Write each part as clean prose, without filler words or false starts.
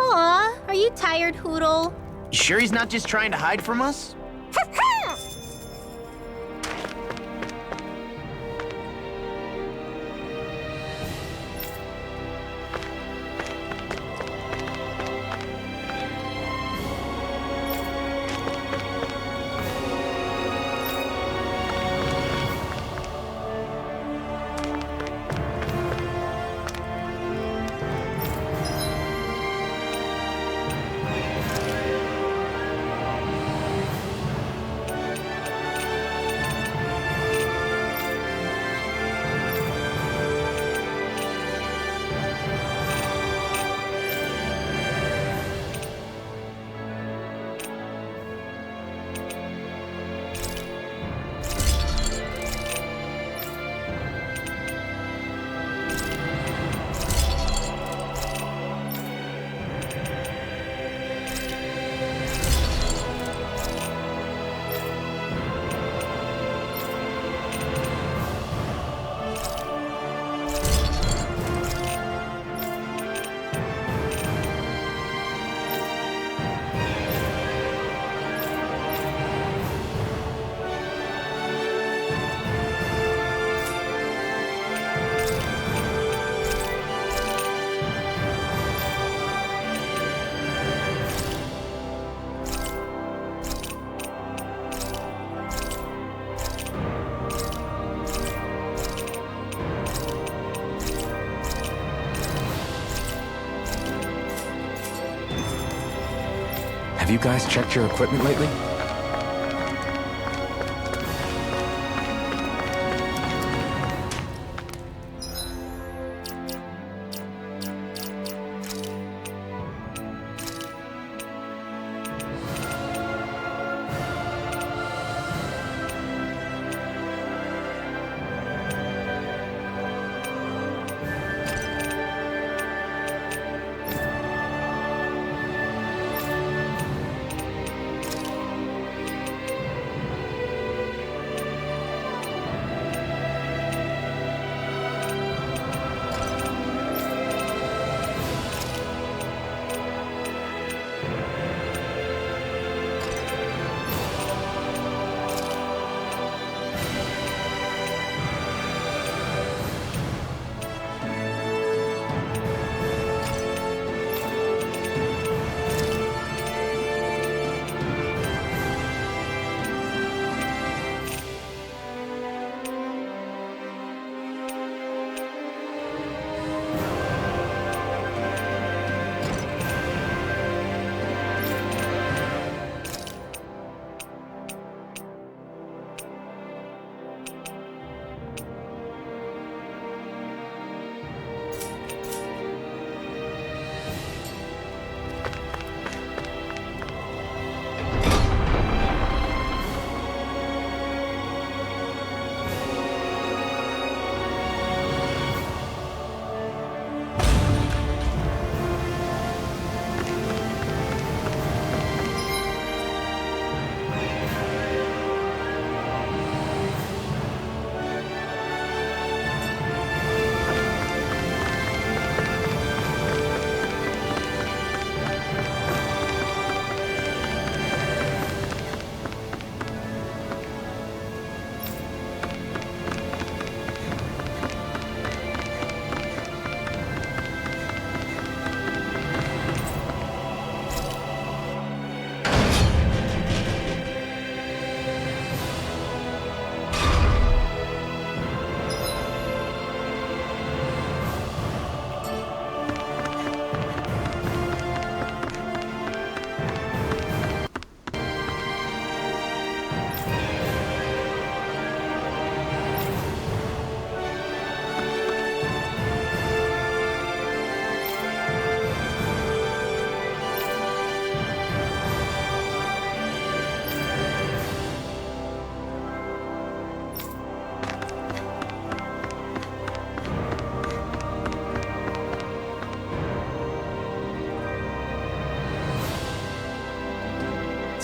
Aw, are you tired, Hoodle? You sure he's not just trying to hide from us? Have you guys checked your equipment lately?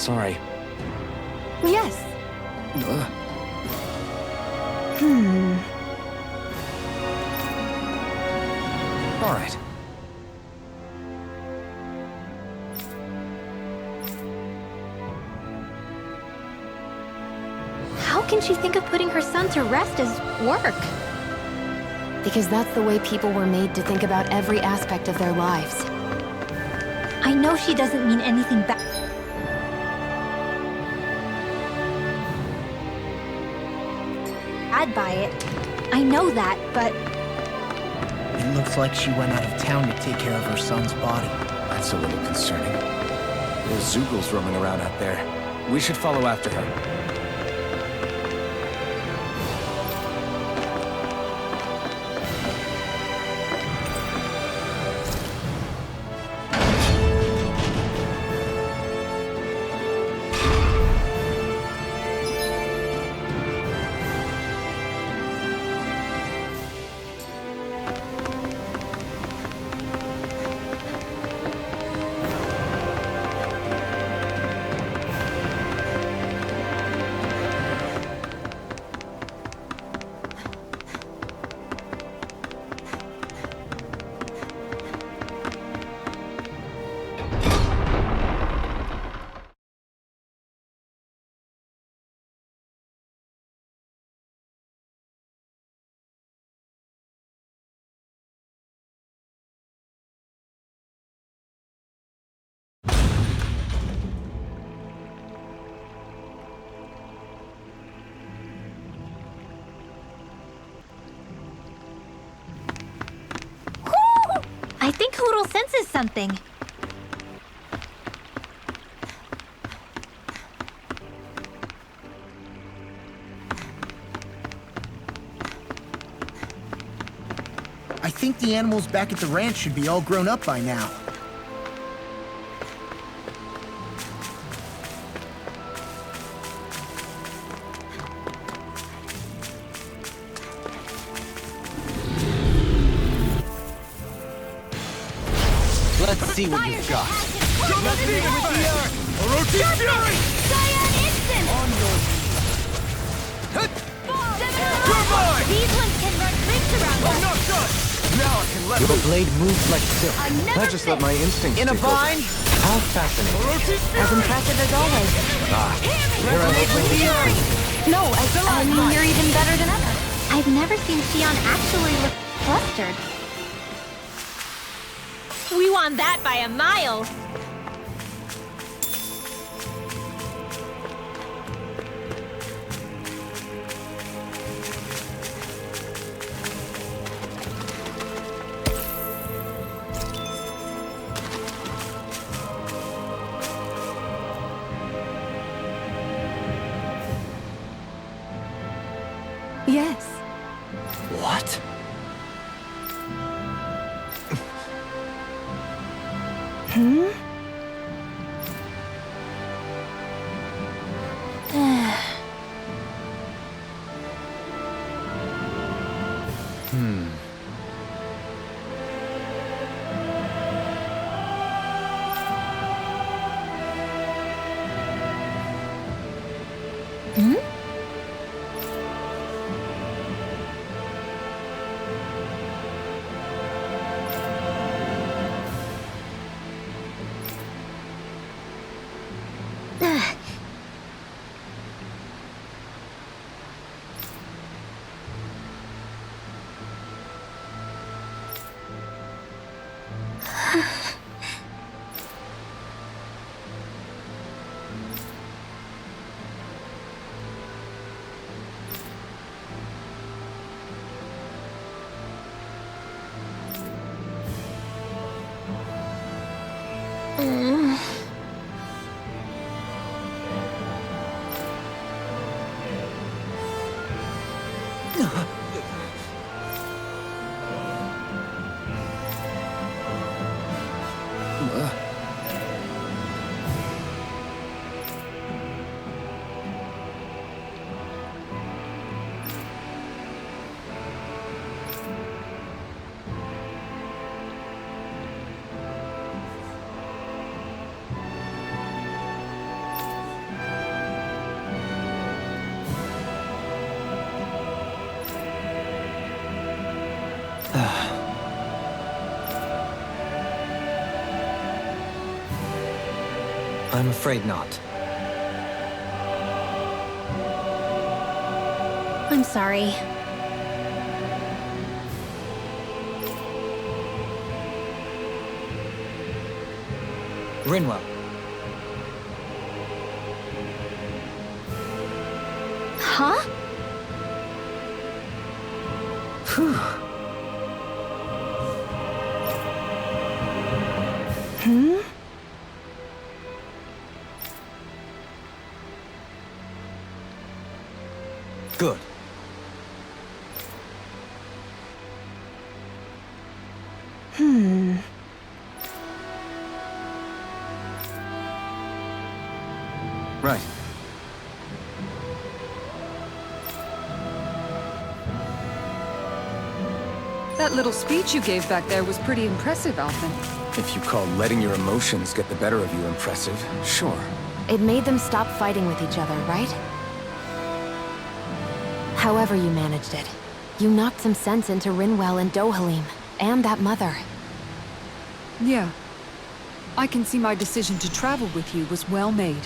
Sorry. Yes. Ugh. Hmm. All right. can she think of putting her son to rest as work? Because that's the way people were made to think about every aspect of their lives. I know she doesn't mean anything bad by it. I know that, but It looks like she went out of town to take care of her son's body. That's a little concerning. There's Zoogles roaming around out there. We should follow after her. I think Hoodle senses something. I think the animals back at the ranch should be all grown up by now. Let's see what you've got. These ones can run rings around us. Now I can let Your blade moves like silk. I never I just let my instincts In a take over. vine? How fascinating. As impressive as always. Here I hope No, I mean, you're even better than ever. I've never seen Xion actually look flustered. We won that by a mile. Yes. What? Hmm? Hmm? I'm afraid not. I'm sorry. Rinwell. Huh? Hmm? Good. Hmm. Right. That little speech you gave back there was pretty impressive, Alvin. If you call letting your emotions get the better of you impressive, sure. It made them stop fighting with each other, right? However you managed it, you knocked some sense into Rinwell and Dohalim, and that mother. Yeah. I can see my decision to travel with you was well made.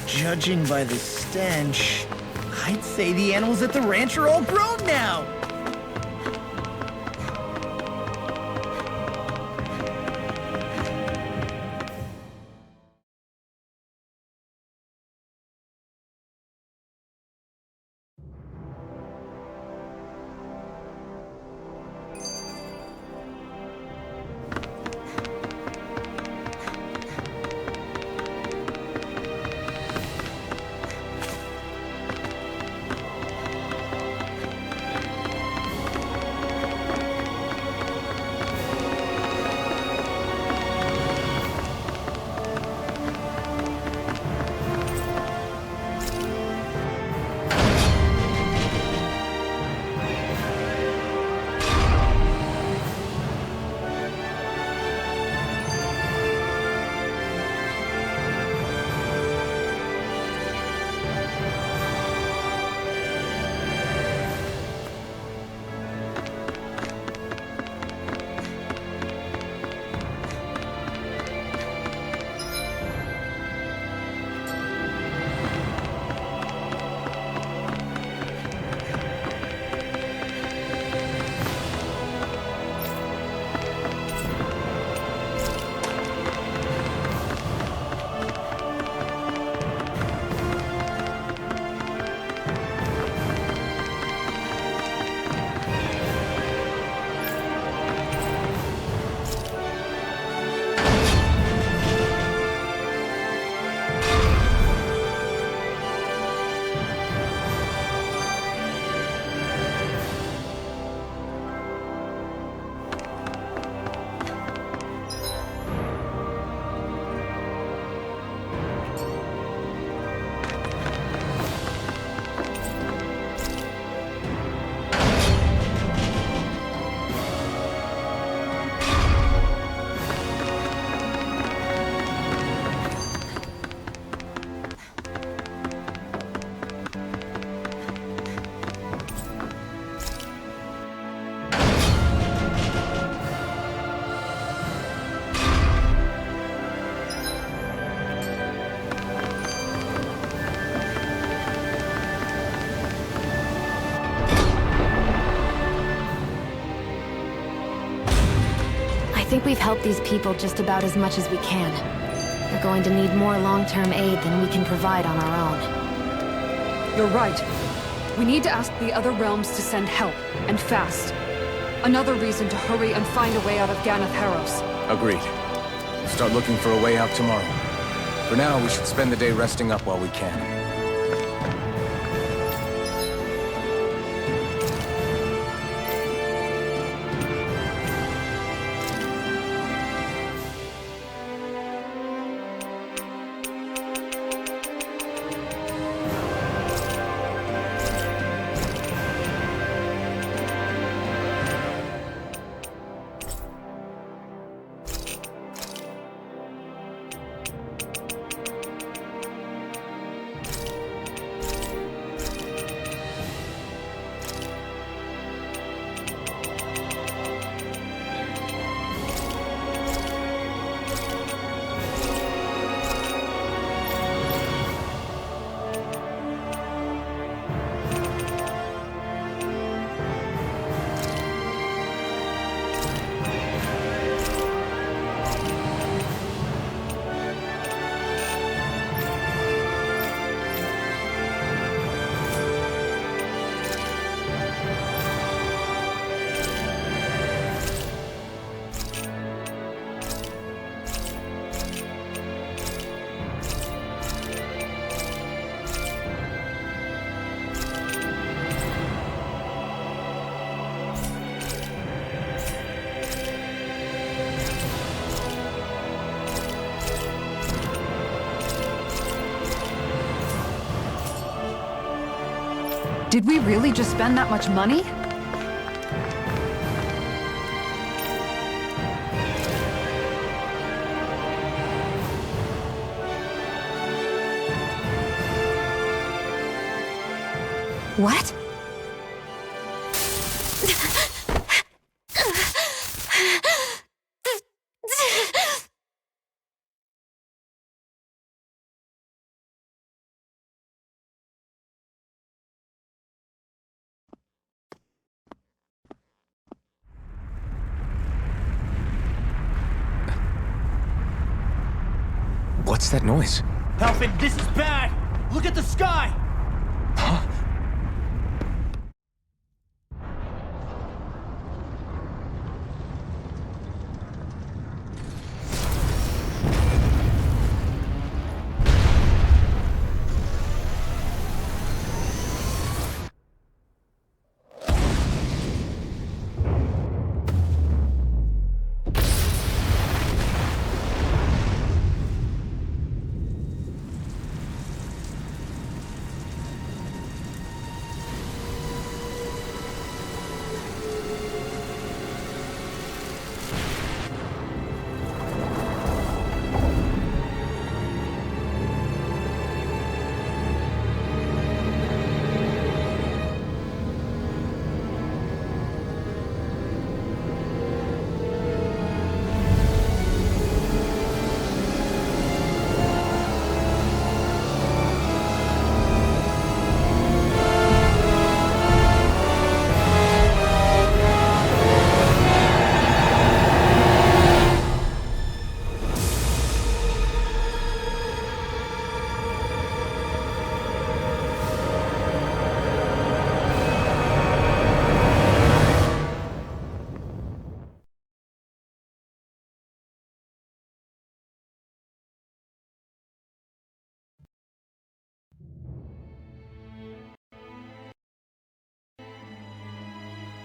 Judging by the stench, I'd say the animals at the ranch are all grown now. I think we've helped these people just about as much as we can. They're going to need more long-term aid than we can provide on our own. You're right. We need to ask the other realms to send help, and fast. Another reason to hurry and find a way out of Ganath Haros. Agreed. We'll start looking for a way out tomorrow. For now, we should spend the day resting up while we can. Did we really just spend that much money? What? What's that noise? Alfred, this is bad! Look at the sky! Huh?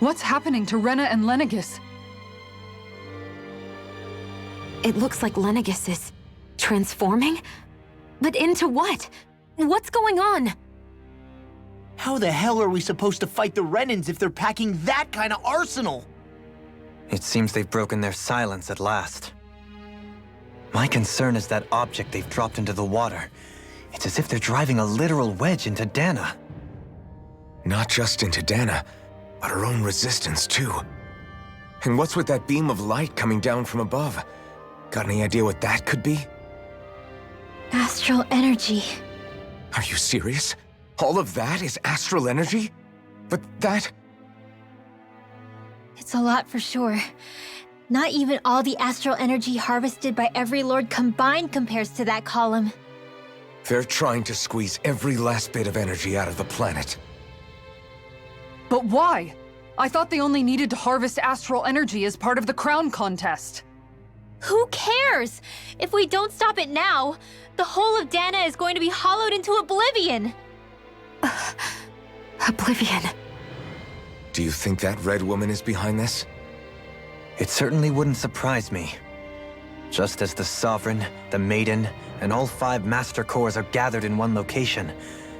What's happening to Rena and Lenegis? It looks like Lenegis is transforming? But into what? What's going on? How the hell are we supposed to fight the Renans if they're packing that kind of arsenal? It seems they've broken their silence at last. My concern is that object they've dropped into the water. It's as if they're driving a literal wedge into Dana. Not just into Dana, but her own resistance too. And what's with that beam of light coming down from above? Got any idea what that could be? Astral energy. Are you serious? All of that is astral energy? But that... It's a lot for sure. Not even all the astral energy harvested by every lord combined compares to that column. They're trying to squeeze every last bit of energy out of the planet. But why? I thought they only needed to harvest astral energy as part of the crown contest. Who cares? If we don't stop it now, the whole of Dana is going to be hollowed into oblivion. Oblivion. Do you think that red woman is behind this? It certainly wouldn't surprise me. Just as the Sovereign, the Maiden, and all 5 Master Cores are gathered in one location,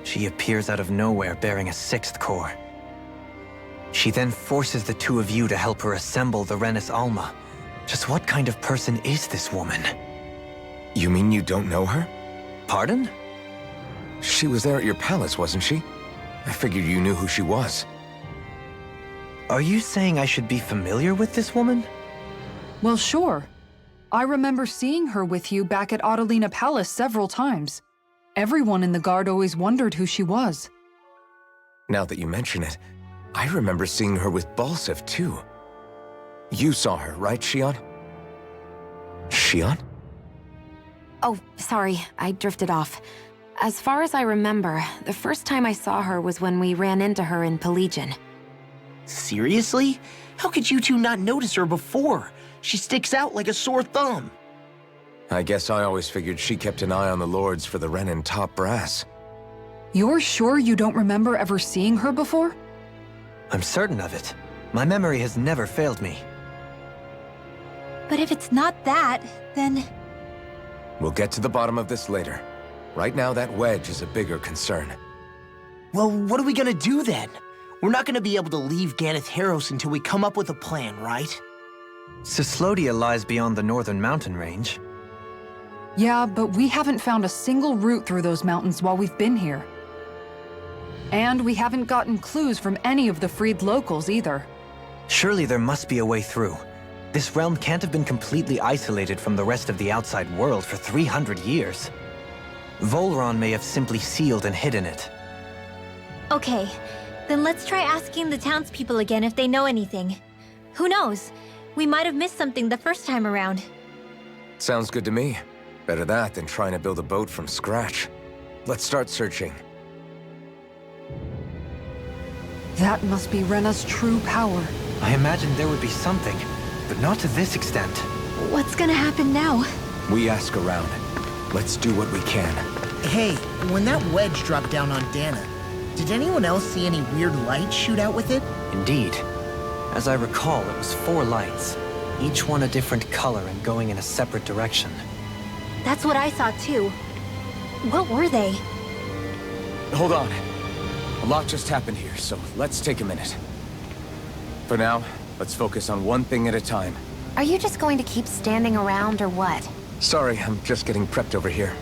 she appears out of nowhere bearing a 6th core. She then forces the 2 of you to help her assemble the Renis Alma. Just what kind of person is this woman? You mean you don't know her? Pardon? She was there at your palace, wasn't she? I figured you knew who she was. Are you saying I should be familiar with this woman? Well, sure. I remember seeing her with you back at Adelina Palace several times. Everyone in the guard always wondered who she was. Now that you mention it, I remember seeing her with Balsev too. You saw her, right, Shion? Shion? Oh, sorry, I drifted off. As far as I remember, the first time I saw her was when we ran into her in Pelagian. Seriously? How could you two not notice her before? She sticks out like a sore thumb. I guess I always figured she kept an eye on the lords for the Renin top brass. You're sure you don't remember ever seeing her before? I'm certain of it. My memory has never failed me. But if it's not that, then... We'll get to the bottom of this later. Right now, that wedge is a bigger concern. Well, what are we gonna do then? We're not gonna be able to leave Ganeth Haros until we come up with a plan, right? Cislodia lies beyond the northern mountain range. Yeah, but we haven't found a single route through those mountains while we've been here. And we haven't gotten clues from any of the freed locals either. Surely there must be a way through. This realm can't have been completely isolated from the rest of the outside world for 300 years. Volron may have simply sealed and hidden it. Okay, then let's try asking the townspeople again if they know anything. Who knows? We might have missed something the first time around. Sounds good to me. Better that than trying to build a boat from scratch. Let's start searching. That must be Rena's true power. I imagined there would be something, but not to this extent. What's gonna happen now? We ask around. Let's do what we can. Hey, when that wedge dropped down on Dana, did anyone else see any weird lights shoot out with it? Indeed. As I recall, it was 4 lights, each one a different color and going in a separate direction. That's what I saw too. What were they? Hold on. A lot just happened here, so let's take a minute. For now, let's focus on one thing at a time. Are you just going to keep standing around or what? Sorry, I'm just getting prepped over here.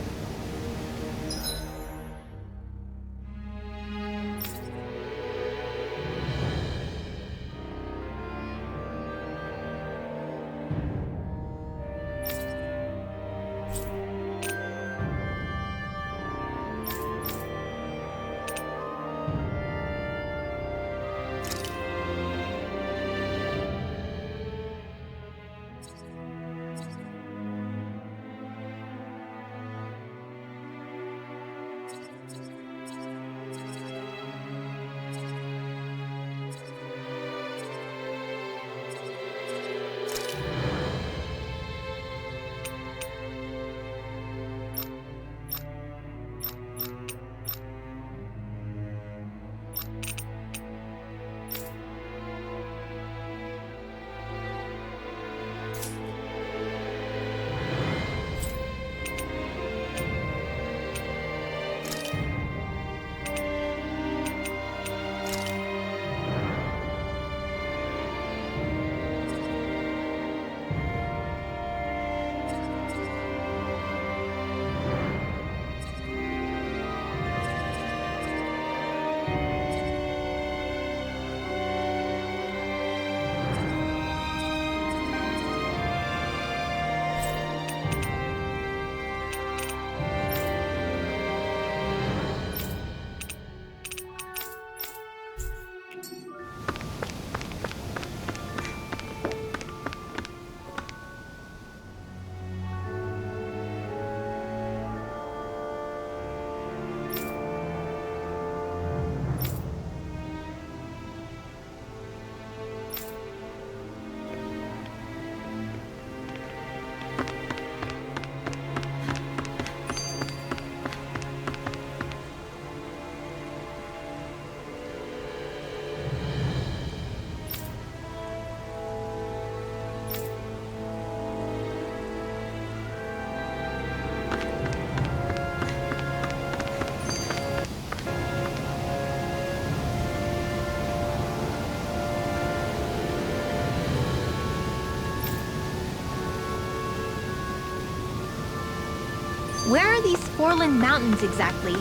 Where are these Forland Mountains exactly?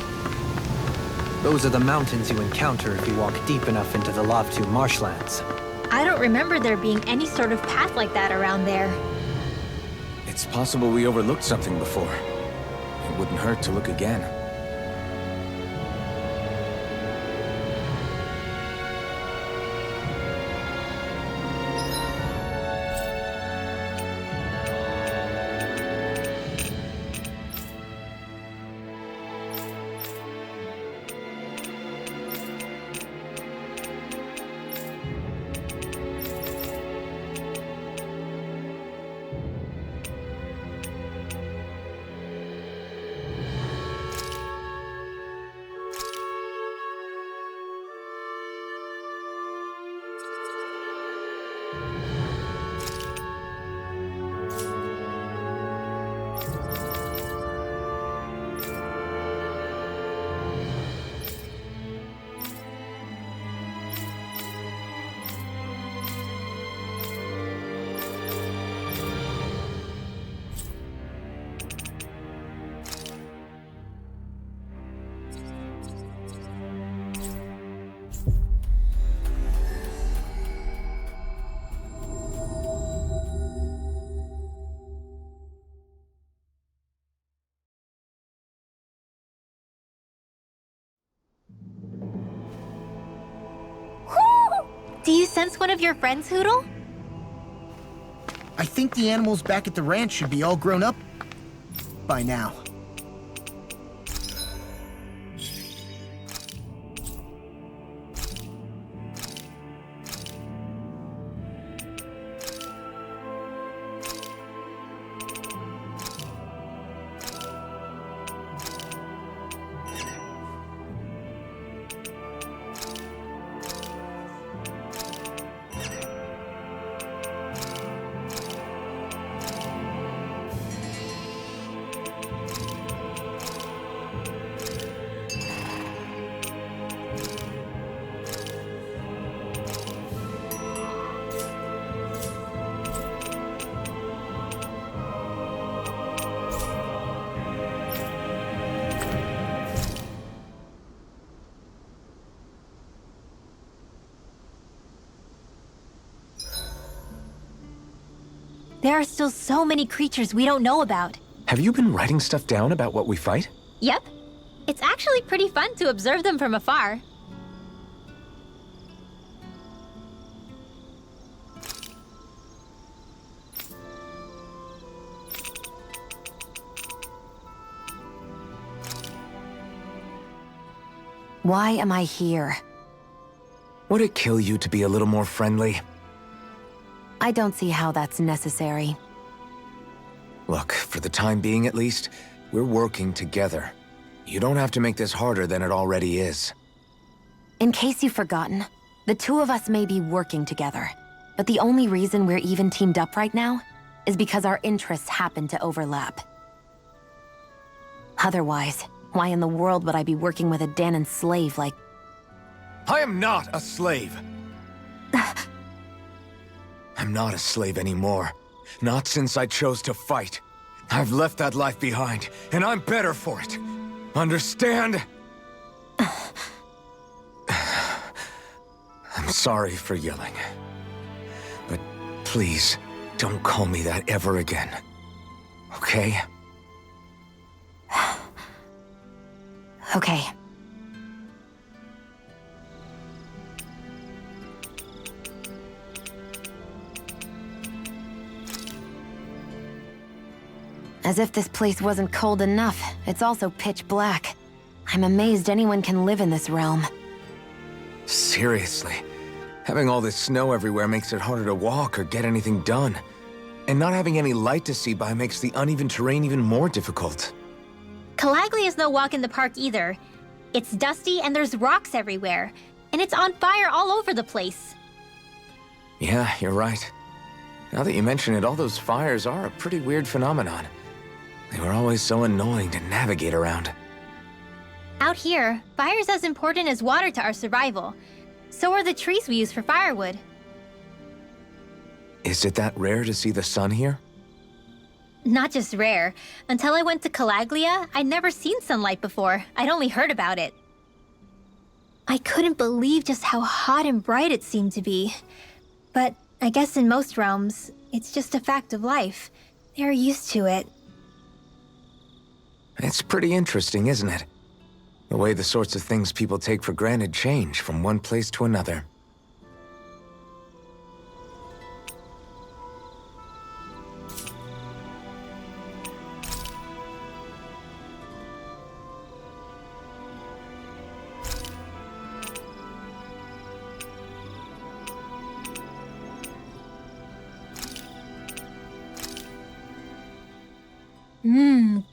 Those are the mountains you encounter if you walk deep enough into the Lavtu marshlands. I don't remember there being any sort of path like that around there. It's possible we overlooked something before. It wouldn't hurt to look again. Do you sense one of your friends, Hoodle? I think the animals back at the ranch should be all grown up by now. There are still so many creatures we don't know about. Have you been writing stuff down about what we fight? Yep. It's actually pretty fun to observe them from afar. Why am I here? Would it kill you to be a little more friendly? I don't see how that's necessary. Look, for the time being at least, we're working together. You don't have to make this harder than it already is. In case you've forgotten, the two of us may be working together, but the only reason we're even teamed up right now is because our interests happen to overlap. Otherwise, why in the world would I be working with a Danon slave like... I am not a slave! I'm not a slave anymore. Not since I chose to fight. I've left that life behind, and I'm better for it. Understand? I'm sorry for yelling. But please, don't call me that ever again. Okay? Okay. As if this place wasn't cold enough, it's also pitch black. I'm amazed anyone can live in this realm. Seriously. Having all this snow everywhere makes it harder to walk or get anything done. And not having any light to see by makes the uneven terrain even more difficult. Calaglia is no walk in the park either. It's dusty and there's rocks everywhere. And it's on fire all over the place. Yeah, you're right. Now that you mention it, all those fires are a pretty weird phenomenon. They were always so annoying to navigate around. Out here, fire's as important as water to our survival. So are the trees we use for firewood. Is it that rare to see the sun here? Not just rare. Until I went to Calaglia, I'd never seen sunlight before. I'd only heard about it. I couldn't believe just how hot and bright it seemed to be. But I guess in most realms, it's just a fact of life. They're used to it. It's pretty interesting, isn't it? The way the sorts of things people take for granted change from one place to another.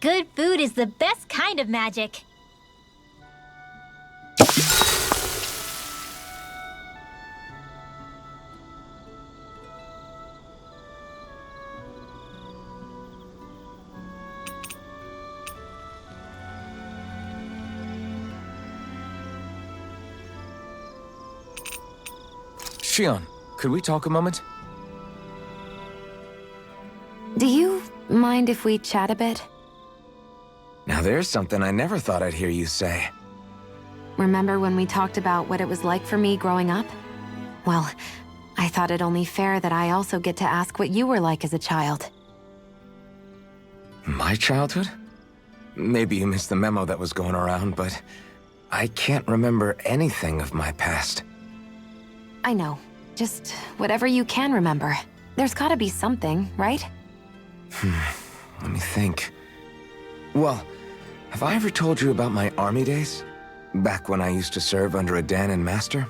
Good food is the best kind of magic. Shion, could we talk a moment? Do you mind if we chat a bit? Now there's something I never thought I'd hear you say. Remember when we talked about what it was like for me growing up? Well, I thought it only fair that I also get to ask what you were like as a child. My childhood? Maybe you missed the memo that was going around, but I can't remember anything of my past. I know. Just whatever you can remember. There's gotta be something, right? Let me think. Well, have I ever told you about my army days? Back when I used to serve under a Danan master?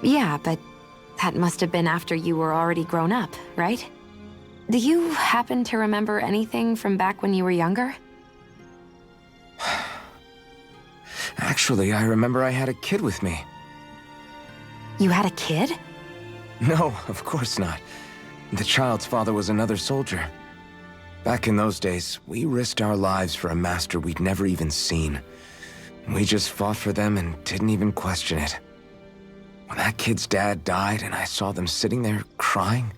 Yeah, but that must have been after you were already grown up, right? Do you happen to remember anything from back when you were younger? Actually, I remember I had a kid with me. You had a kid? No, of course not. The child's father was another soldier. Back in those days, we risked our lives for a master we'd never even seen. We just fought for them and didn't even question it. When that kid's dad died and I saw them sitting there crying,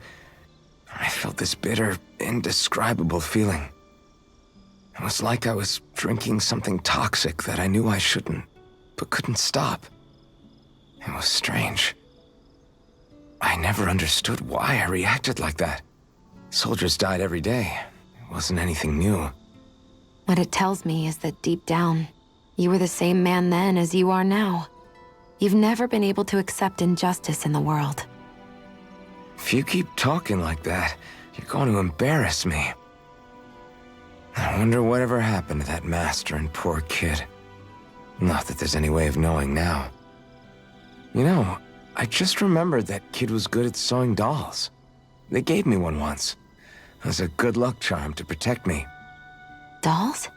I felt this bitter, indescribable feeling. It was like I was drinking something toxic that I knew I shouldn't, but couldn't stop. It was strange. I never understood why I reacted like that. Soldiers died every day. It wasn't anything new. What it tells me is that deep down, you were the same man then as you are now. You've never been able to accept injustice in the world. If you keep talking like that, you're going to embarrass me. I wonder whatever happened to that master and poor kid. Not that there's any way of knowing now. You know, I just remembered that kid was good at sewing dolls. They gave me one once. As a good luck charm to protect me. Dolls?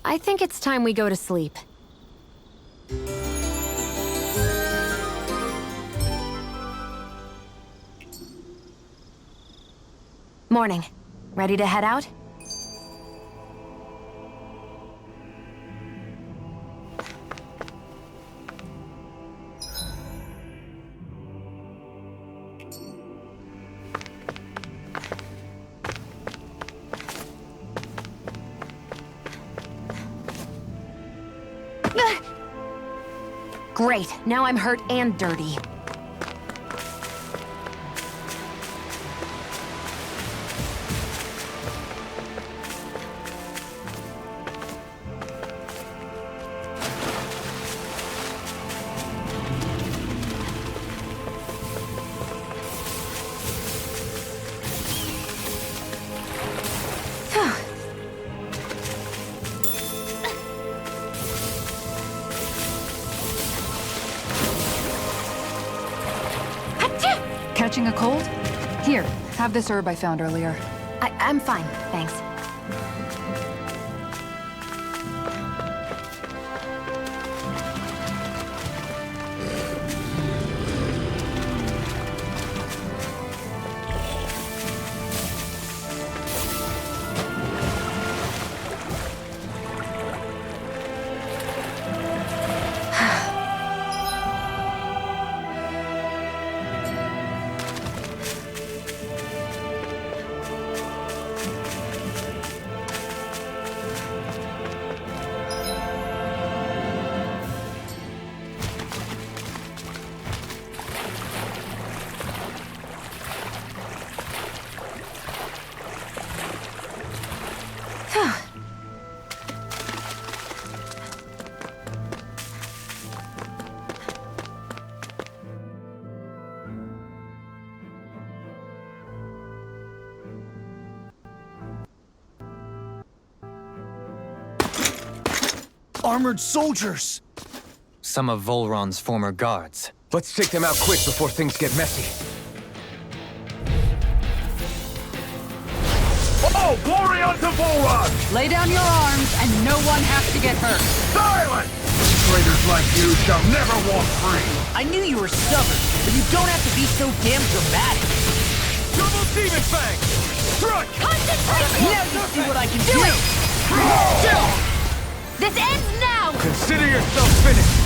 I think it's time we go to sleep. Morning. Ready to head out? Great, now I'm hurt and dirty. Catching a cold? Here, have this herb I found earlier. I'm fine, thanks. Armored soldiers! Some of Volron's former guards. Let's take them out quick before things get messy. Oh, glory unto Volron! Lay down your arms, and no one has to get hurt. Silence! Traitors like you shall never walk free! I knew you were stubborn, but you don't have to be so damn dramatic. Double Demon Fang! Strike! Concentration! Now you see what I can do! This ends now! Consider yourself finished!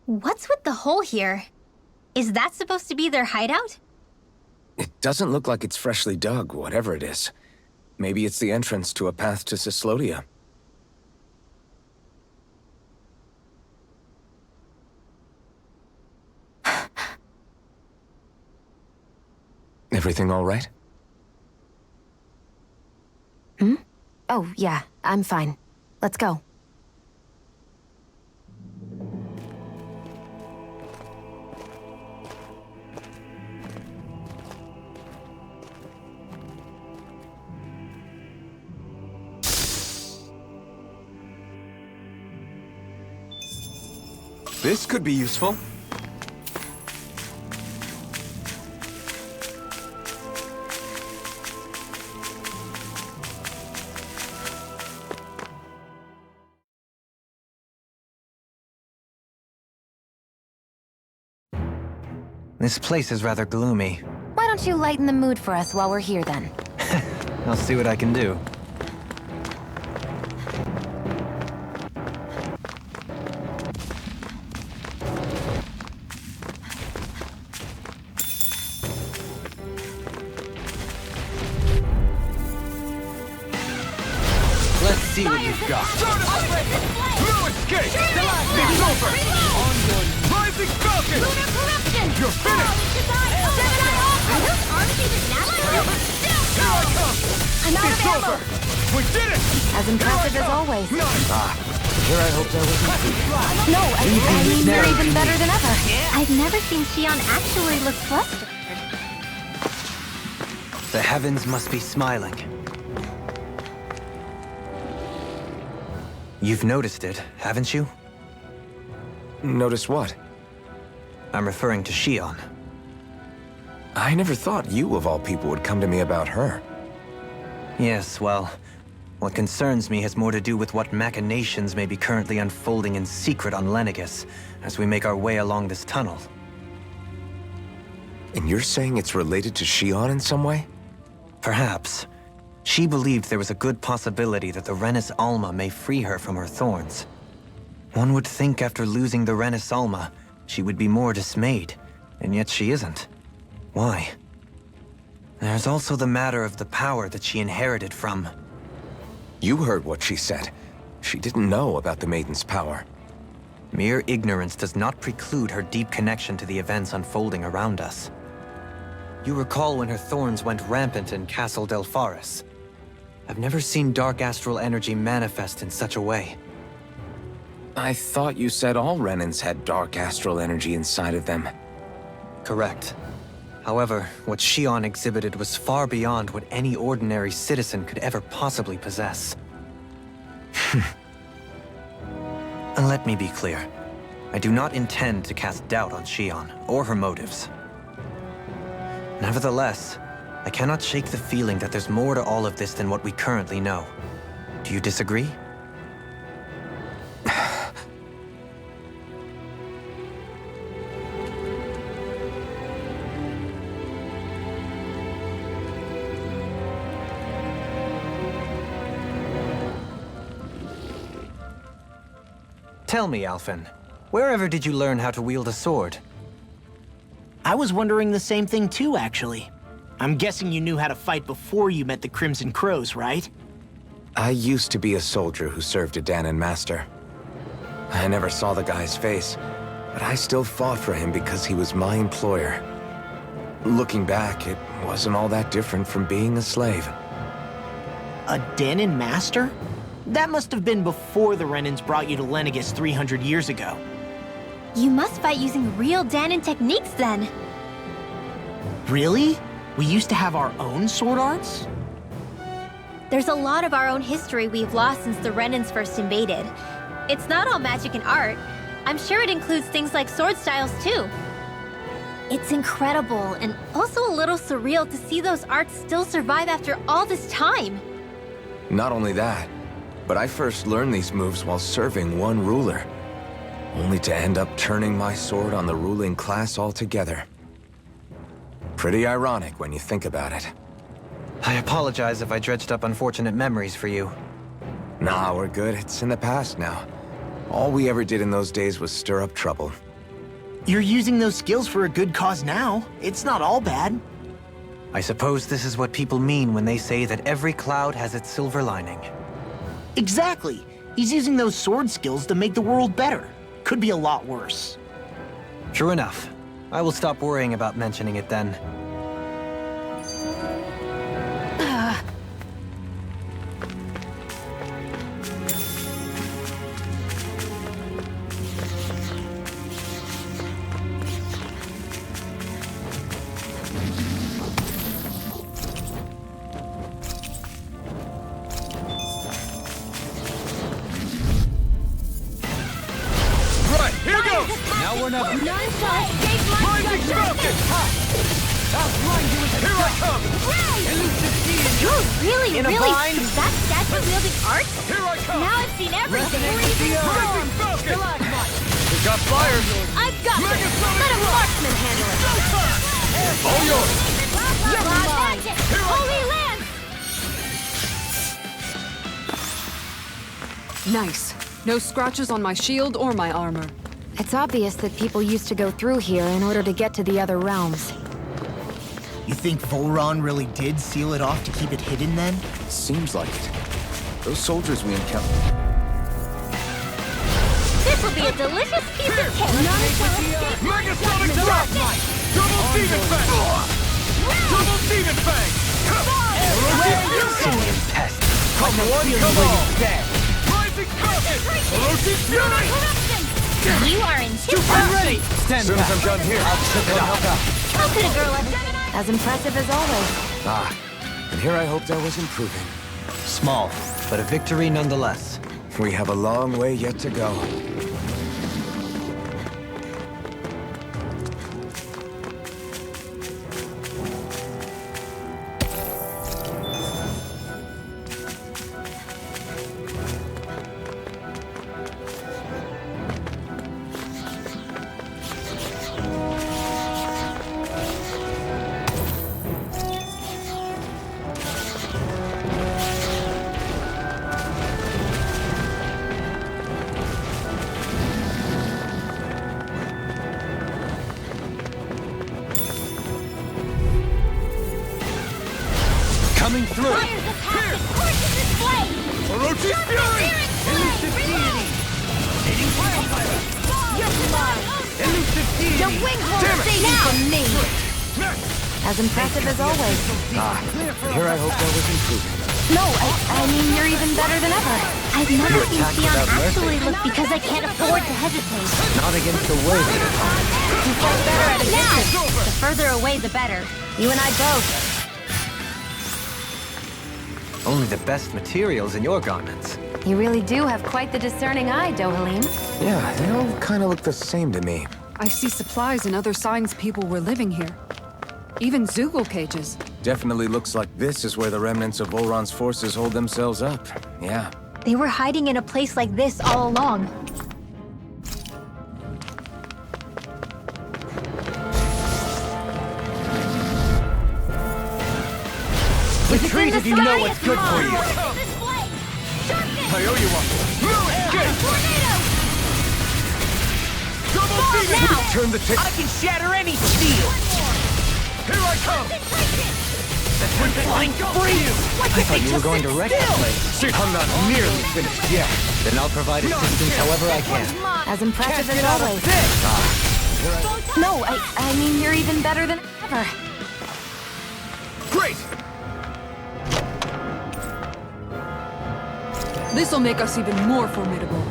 What's with the hole here? Is that supposed to be their hideout? It doesn't look like it's freshly dug, whatever it is. Maybe it's the entrance to a path to Cyslodia. Everything all right? Oh, yeah, I'm fine. Let's go. This could be useful. This place is rather gloomy. Why don't you lighten the mood for us while we're here, then? I'll see what I can do. Let's see what you've got. No escape! It's over! Rising Falcon! You're finished! Here I come! It's over! We did it! As impressive as always. Here I hope there wasn't. No, I mean, you're even better than ever. I've never seen Shion actually look flustered. The heavens must be smiling. You've noticed it, haven't you? Notice what? I'm referring to Shion. I never thought you, of all people, would come to me about her. Yes, well, what concerns me has more to do with what machinations may be currently unfolding in secret on Lenegis as we make our way along this tunnel. And you're saying it's related to Shion in some way? Perhaps. She believed there was a good possibility that the Renis Alma may free her from her thorns. One would think after losing the Renis Alma, she would be more dismayed, and yet she isn't. Why? There's also the matter of the power that she inherited from... You heard what she said. She didn't know about the Maiden's power. Mere ignorance does not preclude her deep connection to the events unfolding around us. You recall when her thorns went rampant in Castle Delpharis. I've never seen dark astral energy manifest in such a way. I thought you said all Renans had dark astral energy inside of them. Correct. However, what Shion exhibited was far beyond what any ordinary citizen could ever possibly possess. And let me be clear. I do not intend to cast doubt on Shion or her motives. Nevertheless, I cannot shake the feeling that there's more to all of this than what we currently know. Do you disagree? Tell me, Alphen, wherever did you learn how to wield a sword? I was wondering the same thing too, actually. I'm guessing you knew how to fight before you met the Crimson Crows, right? I used to be a soldier who served a Danon master. I never saw the guy's face, but I still fought for him because he was my employer. Looking back, it wasn't all that different from being a slave. A Danon master? That must have been before the Renans brought you to Lenegis 300 years ago. You must fight using real Danon techniques then. Really? We used to have our own sword arts? There's a lot of our own history we've lost since the Renans first invaded. It's not all magic and art. I'm sure it includes things like sword styles too. It's incredible and also a little surreal to see those arts still survive after all this time. Not only that, but I first learned these moves while serving one ruler, only to end up turning my sword on the ruling class altogether. Pretty ironic when you think about it. I apologize if I dredged up unfortunate memories for you. Nah, we're good. It's in the past now. All we ever did in those days was stir up trouble. You're using those skills for a good cause now. It's not all bad. I suppose this is what people mean when they say that every cloud has its silver lining. Exactly. He's using those sword skills to make the world better. Could be a lot worse. True enough. I will stop worrying about mentioning it then. Right, here goes! Now we're not... Rising Falcon! I'll blind you with the... Here I come! You're really, In a really... bind? Is that statue wielding art? Here I come! Now I've seen everything. Rising Falcon! We got flyers! I've got this. Let a marksman handle it. All yours! You're mine. Holy Lance! Nice. No scratches on my shield or my armor. It's obvious that people used to go through here in order to get to the other realms. You think Volron really did seal it off to keep it hidden then? Seems like it. Those soldiers we encountered. This will be a delicious piece of cake. Megasonic Drop! Double Demon Fang! Double Demon Fang! Simian pest. Come one, come all! Rising Falcon! Orochi Fury! You are in I'm ready! As soon as I'm done here, I'll check it out. How could a girl like As impressive as always. And here I hoped I was improving. Small, but a victory nonetheless. We have a long way yet to go. Coming through! Orochi Fury! Elusive Deity! Needing Wildfire! Elusive Deity! Your wing won't stay from me. As impressive as always. And here I hoped I was improving. No, I mean, you're even better than ever. I've never seen attack Theon without mercy. actually look because I can't afford to hesitate. Not against the way that it You felt better at a distance. The further away, the better. You and I both. Only the best materials in your garments. You really do have quite the discerning eye, Dohalim. Yeah, they all kind of look the same to me. I see supplies and other signs people were living here. Even Zoogle cages. Definitely looks like this is where the remnants of Volron's forces hold themselves up. Yeah. They were hiding in a place like this all along. Retreat if you know what's good for you. I owe you one. Double Demon! Turn the tape. I can shatter any steel. Here I come! We're flying free. I thought you were going to wreck the place. I'm not nearly finished yet. Then I'll provide assistance however I can. As impressive as always. No, I mean, you're even better than ever. Great! This'll make us even more formidable.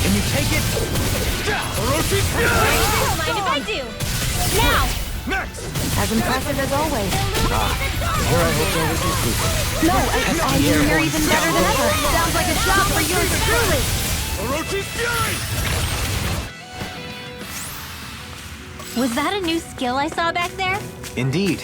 Can you take it? Orochi Fury! Don't mind if I do. Now! Next! As impressive as always. Here I hope there isn't sleep. No, I mean, you're even better than ever. Sounds like a job for yours truly. Orochi Fury! Was that a new skill I saw back there? Indeed.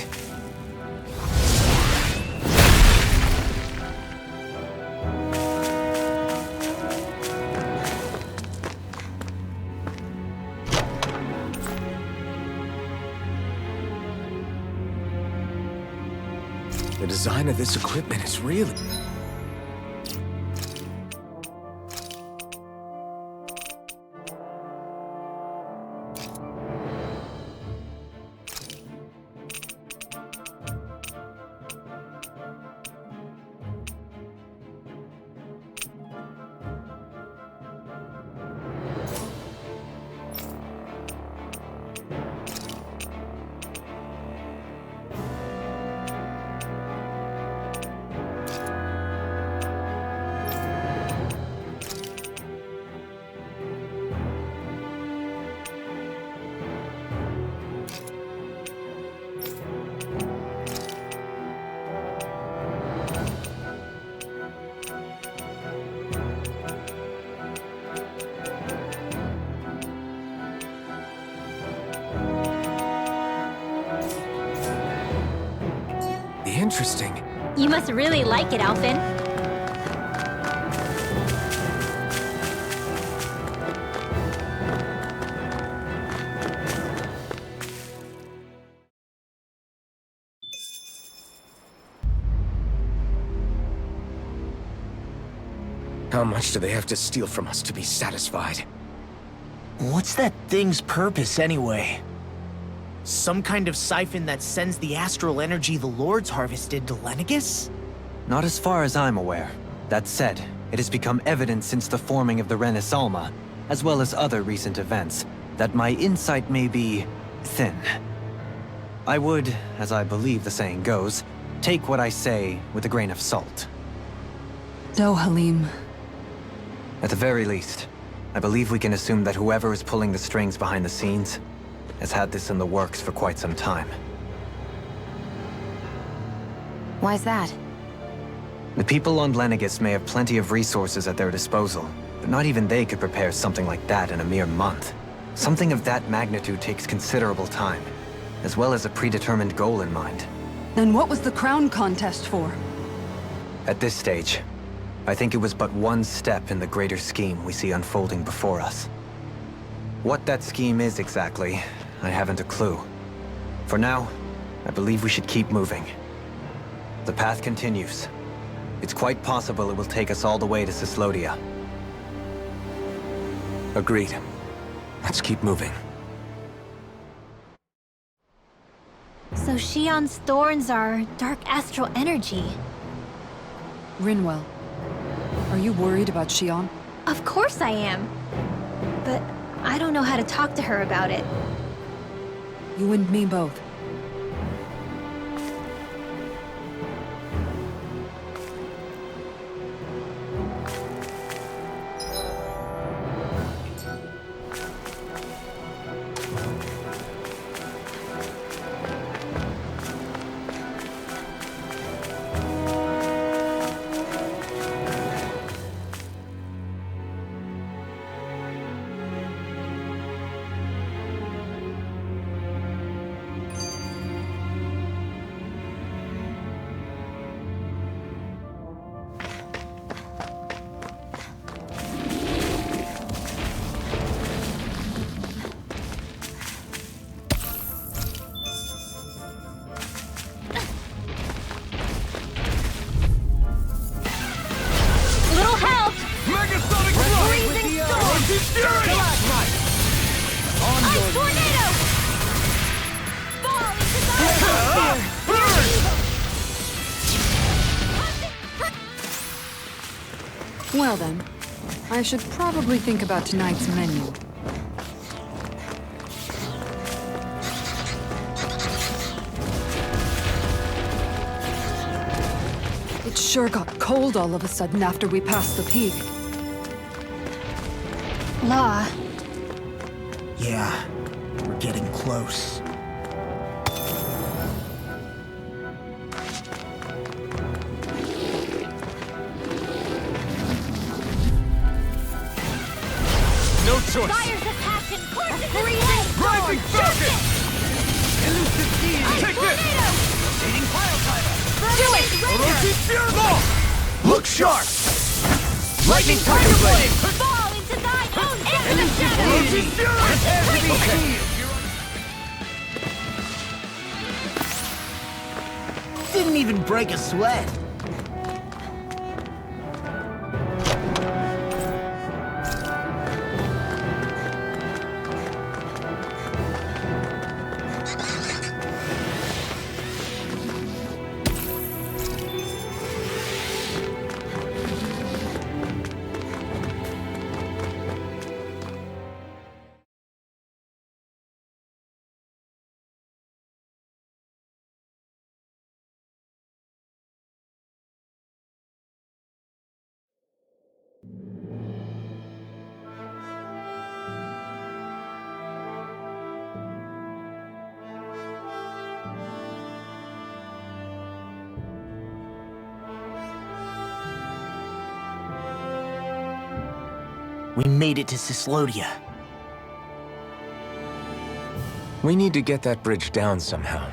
The design of this equipment is really... Interesting. You must really like it, Alphen. How much do they have to steal from us to be satisfied? What's that thing's purpose, anyway? Some kind of siphon that sends the astral energy the Lords harvested to Lenegus? Not as far as I'm aware. That said, it has become evident since the forming of the Renaissance, as well as other recent events, that my insight may be thin. I would, as I believe the saying goes, take what I say with a grain of salt. No, Halim. At the very least, I believe we can assume that whoever is pulling the strings behind the scenes has had this in the works for quite some time. Why's that? The people on Lenegus may have plenty of resources at their disposal, but not even they could prepare something like that in a mere month. Something of that magnitude takes considerable time, as well as a predetermined goal in mind. Then what was the crown contest for? At this stage, I think it was but one step in the greater scheme we see unfolding before us. What that scheme is exactly, I haven't a clue. For now, I believe we should keep moving. The path continues. It's quite possible it will take us all the way to Cyslodia. Agreed. Let's keep moving. So Shion's thorns are dark astral energy. Rinwell, are you worried about Shion? Of course I am. But I don't know how to talk to her about it. You and me both. Little help! Megasonic Blow! Freezing storm! Fury! Ice tornado! Fall into the Well then, I should probably think about tonight's menu. It sure got cold all of a sudden after we passed the peak. Law. Yeah, we're getting close. No choice. Fires of passion courses in Rising Falcon! Elusive deity! Take this! Rotating pile driver! Do it! Orochi Fury! Look sharp! Lightning tiger blade! Fall into thine own Elusive shadow! deity! Prepare to be sealed! Didn't even break a sweat. We made it to Cislodia. We need to get that bridge down somehow.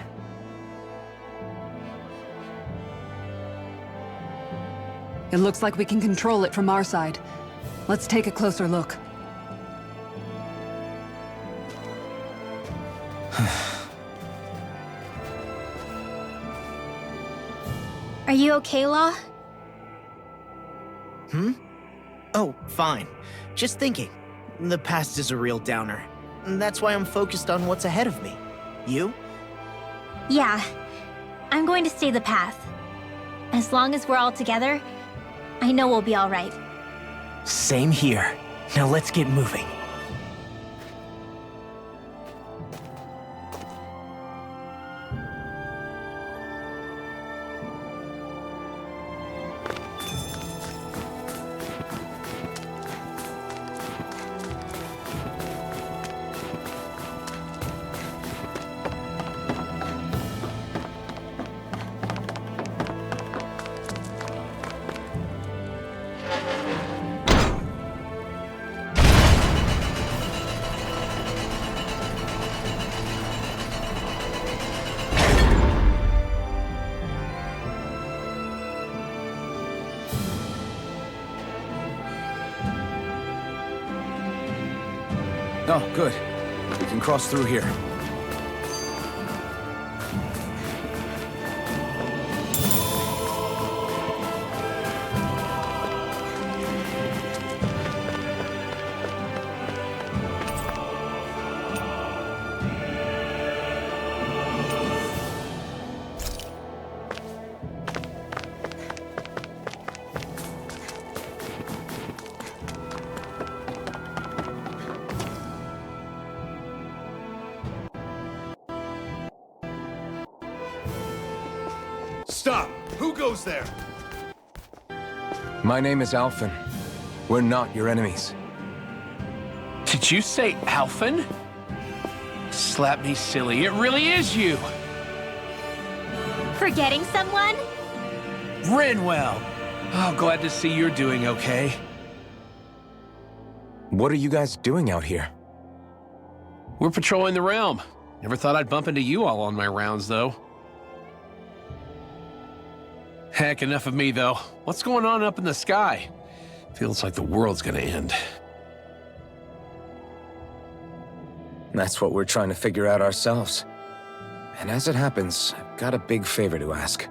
It looks like we can control it from our side. Let's take a closer look. Are you okay, Law? Oh, fine. Just thinking. The past is a real downer. That's why I'm focused on what's ahead of me. You? Yeah. I'm going to stay the path. As long as we're all together, I know we'll be all right. Same here. Now let's get moving. Oh, good. We can cross through here. Stop! Who goes there? My name is Alphen. We're not your enemies. Did you say Alphen? Slap me silly, it really is you! Forgetting someone? Renwell! Oh, glad to see you're doing okay. What are you guys doing out here? We're patrolling the realm. Never thought I'd bump into you all on my rounds, though. Heck, enough of me, though. What's going on up in the sky? Feels like the world's gonna end. That's what we're trying to figure out ourselves. And as it happens, I've got a big favor to ask.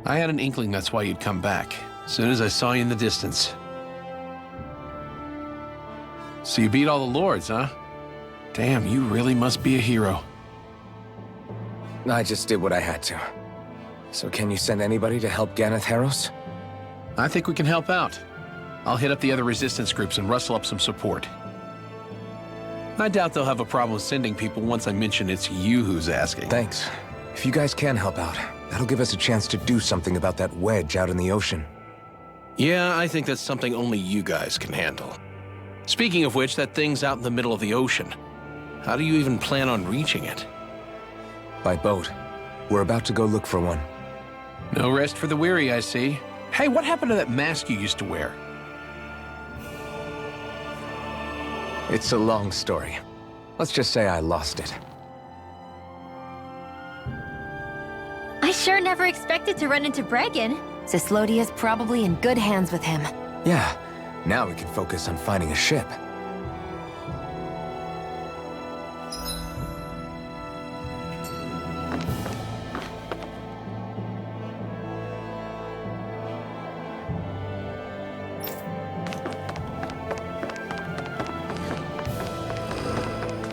I had an inkling that's why you'd come back, as soon as I saw you in the distance. So you beat all the lords, huh? Damn, you really must be a hero. I just did what I had to. So can you send anybody to help Ganeth Heros? I think we can help out. I'll hit up the other resistance groups and rustle up some support. I doubt they'll have a problem sending people once I mention it's you who's asking. Thanks. If you guys can help out, that'll give us a chance to do something about that wedge out in the ocean. Yeah, I think that's something only you guys can handle. Speaking of which, that thing's out in the middle of the ocean. How do you even plan on reaching it? By boat. We're about to go look for one. No rest for the weary, I see. Hey, what happened to that mask you used to wear? It's a long story. Let's just say I lost it. I sure never expected to run into Bregan. Cyslodia's probably in good hands with him. Yeah, now we can focus on finding a ship.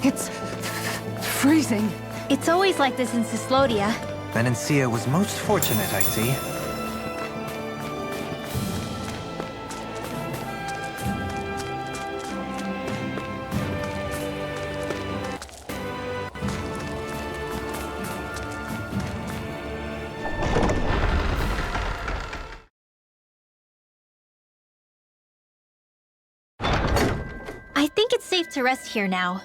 It's freezing. It's always like this in Cyslodia. Menancia was most fortunate, I see. I think it's safe to rest here now.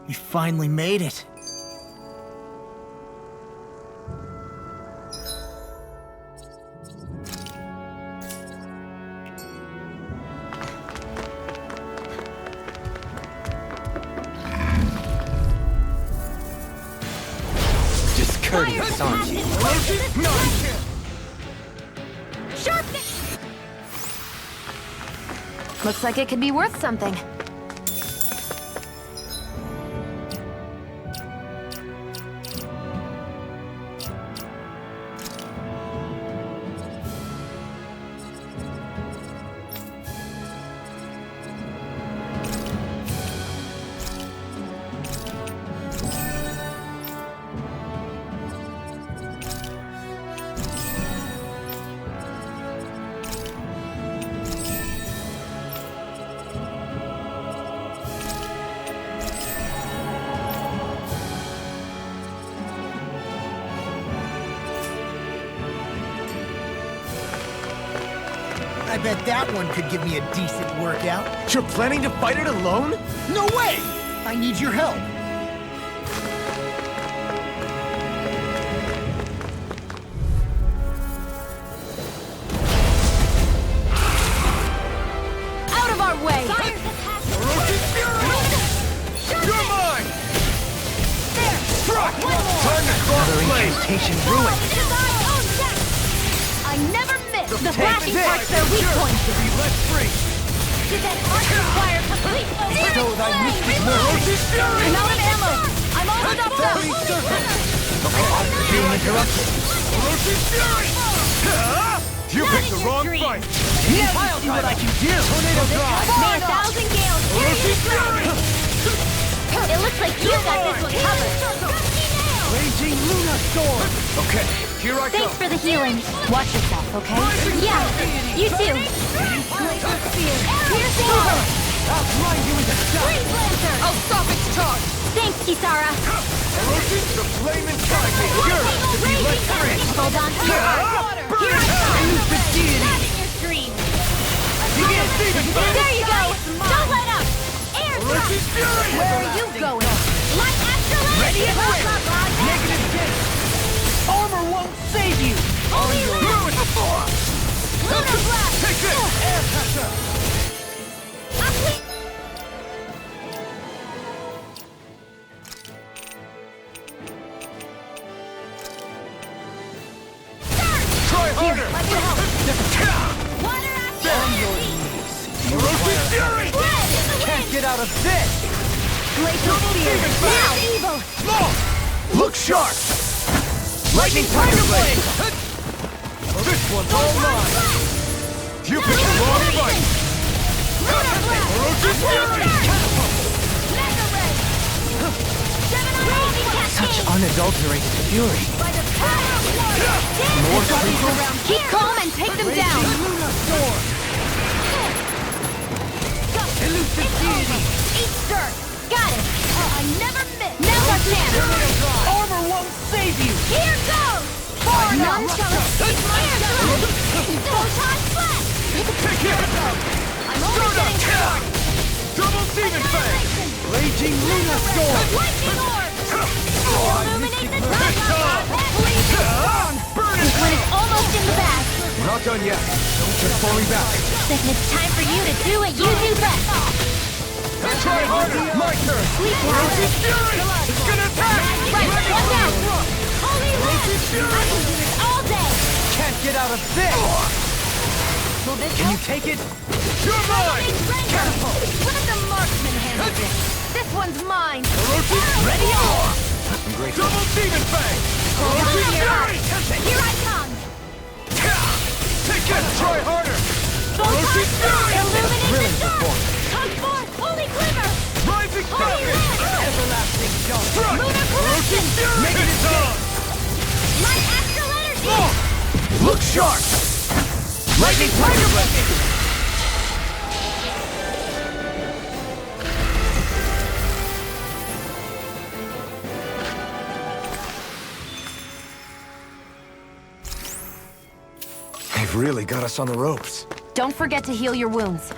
We finally made it. Discourteous, aren't you? Looks like it could be worth something. I bet that one could give me a decent workout. You're planning to fight it alone? No way! I need your help. Out of our way! You're mine! Struck! Time to cross blade! Incantation ruined! I never miss! The flashing part's their weak point! To be let free! Did that arc require complete So thy mystic Ferocious fury! I'm out of ammo! I'm all up though! being interrupted. Ferocious fury! You picked the wrong dream. fight! I'll see what I can do! Tornado drive! May 1,000 gales carry you through! It looks like you got this one covered! Raging Luna Storm! Okay, here I Thanks go! for the healing. Watch yourself, okay? Yeah, you too. Piercing over! I'll grind you into dust! Freeze Lancer! I'll stop its charge! Thanks, Kisara. Ferocious, the flame inside me! Yours to be let free! Hold on to your heart. Here I come! Use the deity! Not in your dreams! You can't see the There you go! Where are you going? Light Astrolatus! Ready and Hold ready. up, Log. Negative gain. Armor won't save you. Holy Ruin before. Lunar Blast! Take this. Air pressure. Try harder. Let me help. Water Astrolatus! Ferocious fury. Red in the Can't wind! get out of this. Glacial Spear! Demon Now Blast. evil! Look sharp. Lightning Tiger Blade. This one's all mine. You picked the wrong fight. Lunar Blast! Ferocious fury. Mega Ray! Gemini Such Cascade! unadulterated fury. By the power of water! More This one creatures? around Keep here! calm and take them down! Lunar Storm. Elusive deity. Eat dirt! Got it! I never miss! Now's our chance! Armor won't save you. Here goes! None shall escape my sight! Photon Flash! Pick it. I'm only getting started! Double Demon Fang. Raging Lunar Storm. Lightning Orb! Illuminate the dark! Burn This it. one is almost in the bag! We're not done yet. Just falling back. Then it's time for you to do what you do best! Try harder. My turn. Sweet power! Fury. It's gonna attack. Right, watch out! Holy Light! I can do this all day! Can't get out of this. Can you take it? You're mine. Let the marksman handle this! This one's mine! Ready on. I'm grateful. Double Demon Fang. Here I come! Take it. Try harder. Photon Fury. Illuminate Thrilling the dark! performance. Come forth, Holy Glimmer! Rising Holy Falcon. Land! Everlasting jump. Lunar Corruption! Make it done. Light Astral Energy! Look sharp. Lightning Tiger Blade. They've really got us on the ropes. Don't forget to heal your wounds.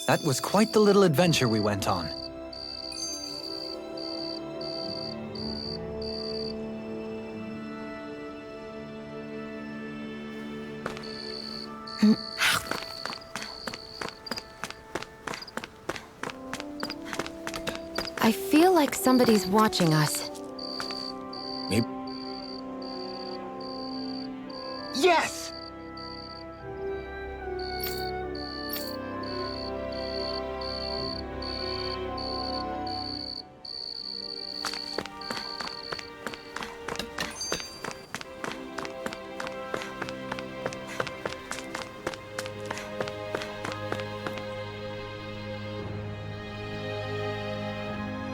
That was quite the little adventure we went on. I feel like somebody's watching us. Maybe. Yes!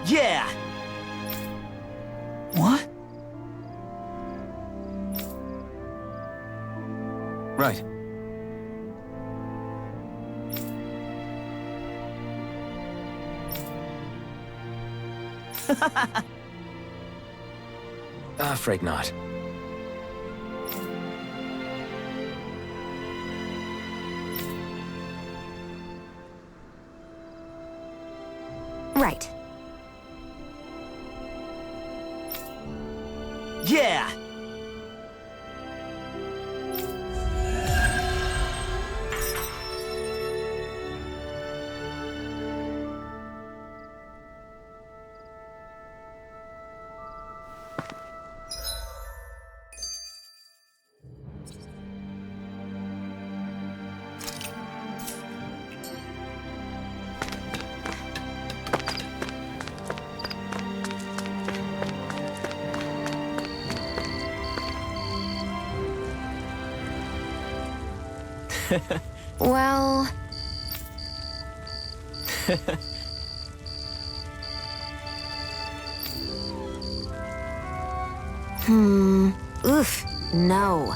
Yeah! What? Right. Afraid not. Right. Yeah! Well... Oof. No.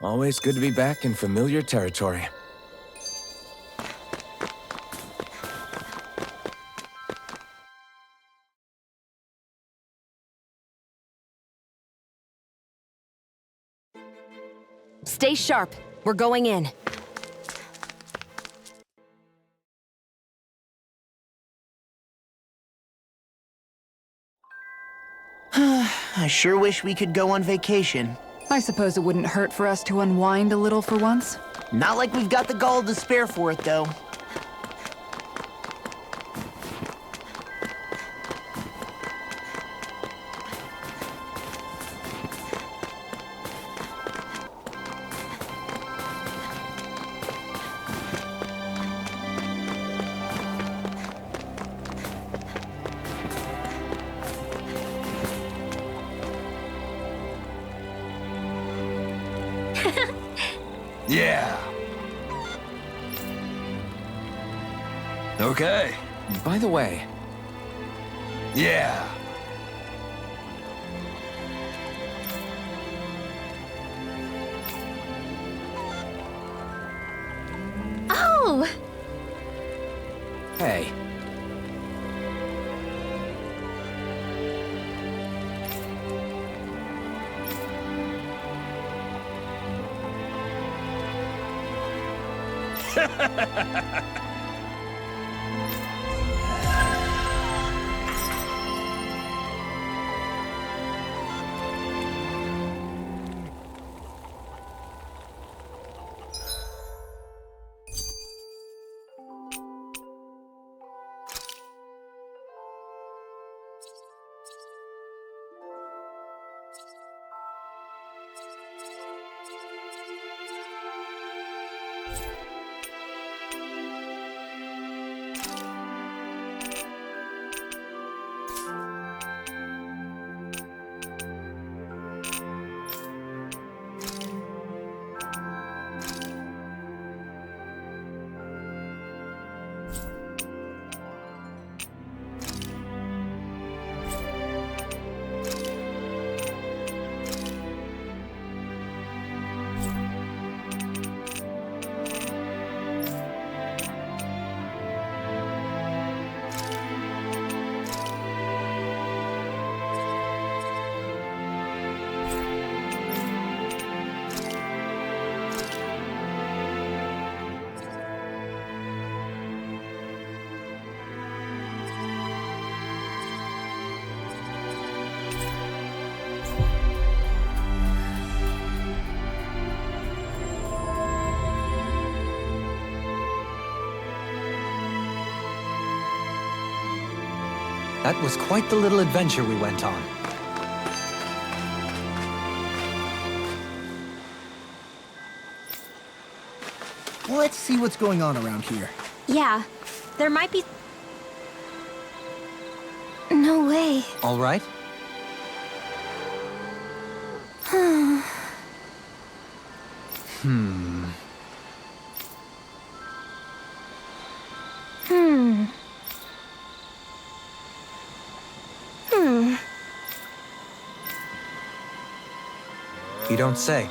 Always good to be back in familiar territory. Stay sharp. We're going in. I sure wish we could go on vacation. I suppose it wouldn't hurt for us to unwind a little for once. Not like we've got the gall to spare for it, though. Yeah. Okay. By the way, Yeah. Oh! hey, That was quite the little adventure we went on. Let's see what's going on around here. Yeah, there might be... No way. All right? You don't say.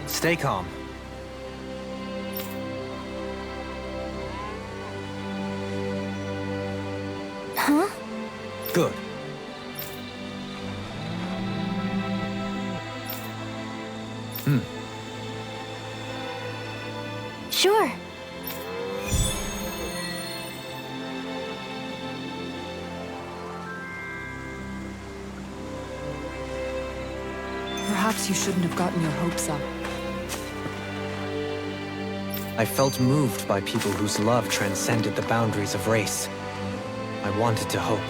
Stay calm. Huh? Good. Sure. Perhaps you shouldn't have gotten your hopes up. I felt moved by people whose love transcended the boundaries of race. I wanted to hope.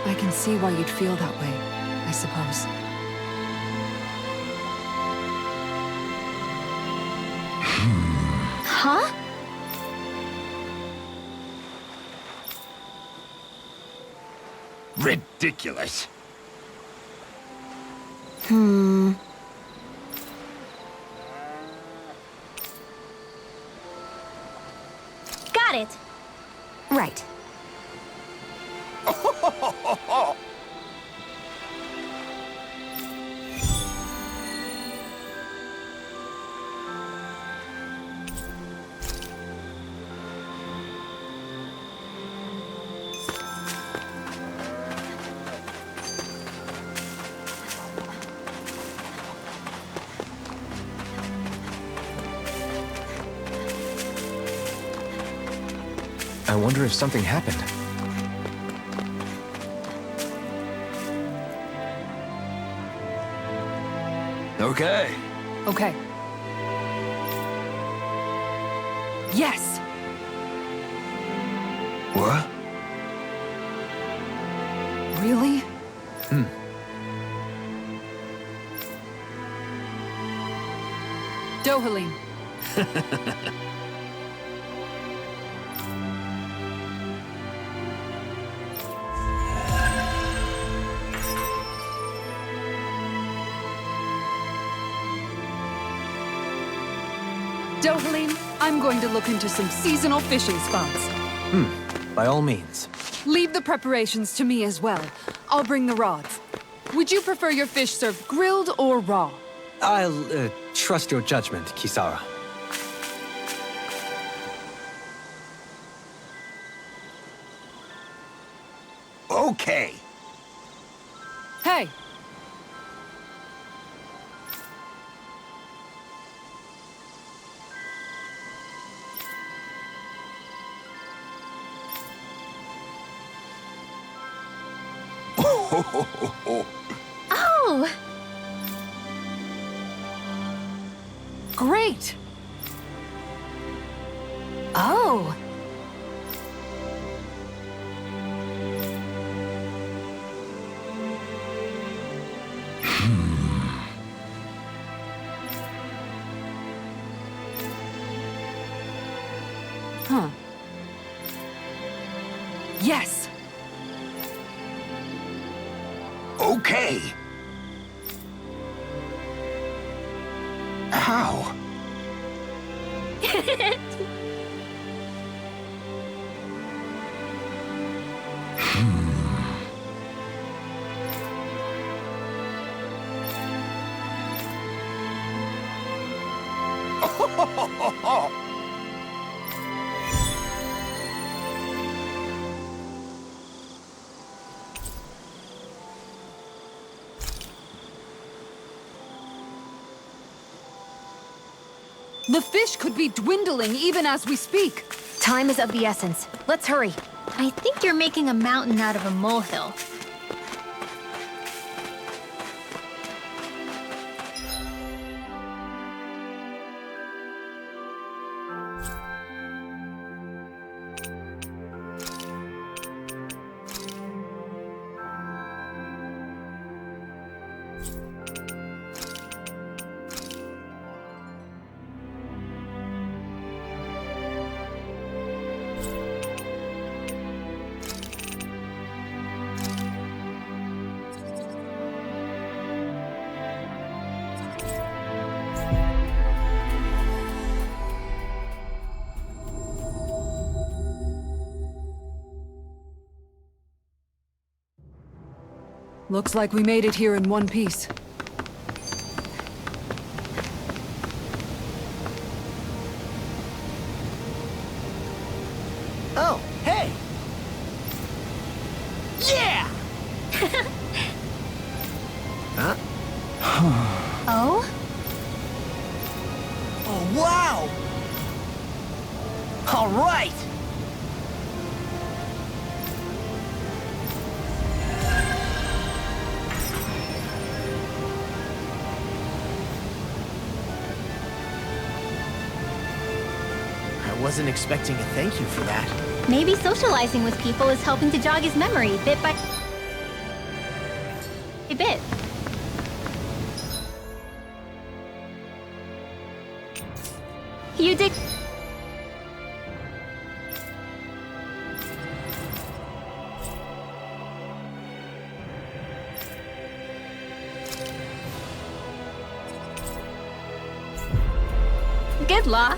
I can see why you'd feel that way, I suppose. Huh? Ridiculous. Got it. Right. I wonder if something happened. Okay. Okay. Yes! What? Really? Dohalim. Dohalim, I'm going to look into some seasonal fishing spots. By all means. Leave the preparations to me as well. I'll bring the rods. Would you prefer your fish served grilled or raw? I'll, trust your judgment, Kisara. Okay. Hey! Oh! Great! Oh! Huh. Yes! Okay. How? The fish could be dwindling even as we speak. Time is of the essence. Let's hurry. I think you're making a mountain out of a molehill. Looks like we made it here in one piece. Oh, hey! Yeah! Huh? Oh? Oh, wow! All right! I wasn't expecting a thank you for that. Maybe socializing with people is helping to jog his memory bit by bit. You did. Good law.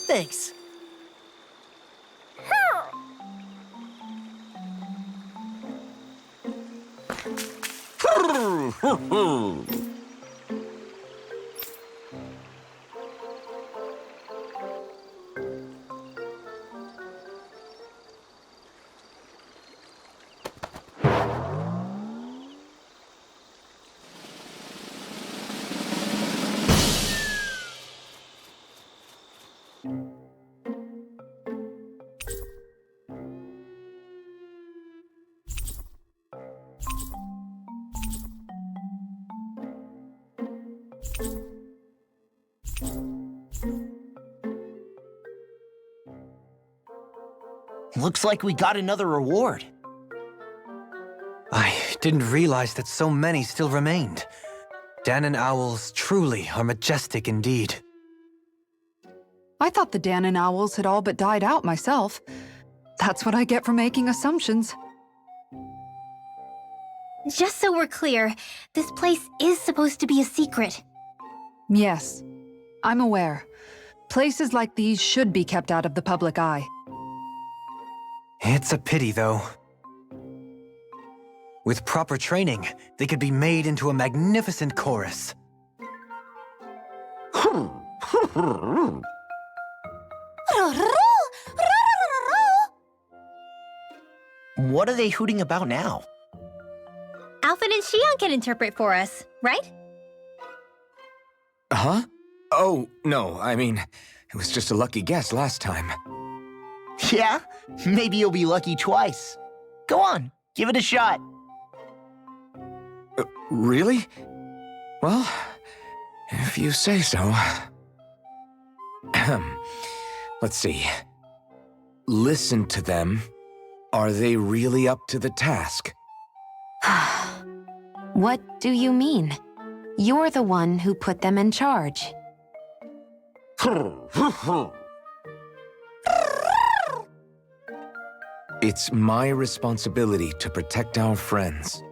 Thanks. Looks like we got another reward. I didn't realize that so many still remained. Danon owls truly are majestic indeed. I thought the Danon owls had all but died out myself. That's what I get for making assumptions. Just so we're clear, this place is supposed to be a secret. Yes, I'm aware. Places like these should be kept out of the public eye. It's a pity, though. With proper training, they could be made into a magnificent chorus. What are they hooting about now? Alphen and Xion can interpret for us, right? Huh? Oh, no, I mean, it was just a lucky guess last time. Yeah? Maybe you'll be lucky twice. Go on, give it a shot. Really? Well, if you say so. Let's see. Listen to them. Are they really up to the task? What do you mean? You're the one who put them in charge. It's my responsibility to protect our friends.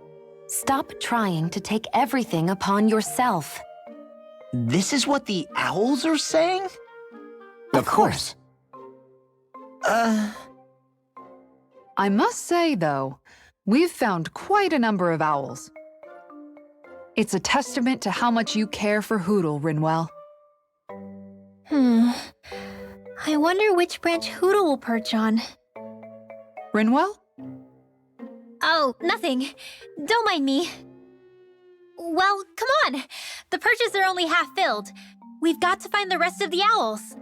Stop trying to take everything upon yourself. This is what the owls are saying? Of course. I must say, though, we've found quite a number of owls. It's a testament to how much you care for Hootle, Rinwell. I wonder which branch Hootle will perch on. Rinwell? Oh, nothing. Don't mind me. Well, come on. The perches are only half filled. We've got to find the rest of the owls.